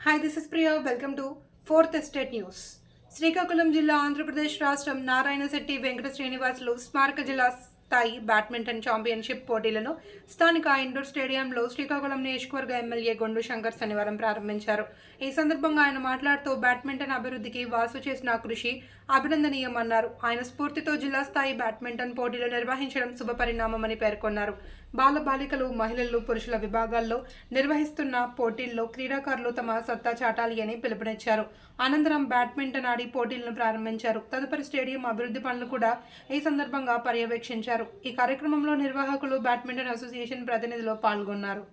Hi, this is Priya. Welcome to 4th Estate News. Srikakulam జిల్లా ఆంధ్రప్రదేశ్ రాష్ట్రం నారాయణశెట్టి వెంకట శ్రీనివాసులు స్మారక జిల్లా స్థాయి బ్యాడ్మింటన్ ఛాంపియన్షిప్ పోటీలను స్థానిక ఇండోర్ స్టేడియంలో శ్రీకాకుళం నియోజకవర్గ ఎమ్మెల్యే గొండు శంకర్ శనివారం ప్రారంభించారు. ఈ సందర్భంగా ఆయన మాట్లాడుతూ బ్యాడ్మింటన్ అభివృద్ధికి వాసు చేసిన కృషి అభినందనీయమన్నారు. ఆయన స్ఫూర్తితో జిల్లా స్థాయి బ్యాడ్మింటన్ పోటీలు నిర్వహించడం శుభపరిణామమని పేర్కొన్నారు. బాలబాలికలు, మహిళలు, పురుషుల విభాగాల్లో నిర్వహిస్తున్న పోటీల్లో క్రీడాకారులు తమ సత్తా చాటాలి అని పిలుపునిచ్చారు. అనంతరం బ్యాడ్మింటన్ ఆడి పోటీలను ప్రారంభించారు. తదుపరి స్టేడియం అభివృద్ధి పనులు కూడా ఈ సందర్భంగా పర్యవేక్షించారు. ఈ కార్యక్రమంలో నిర్వాహకులు, బ్యాడ్మింటన్ అసోసియేషన్ ప్రతినిధులు పాల్గొన్నారు.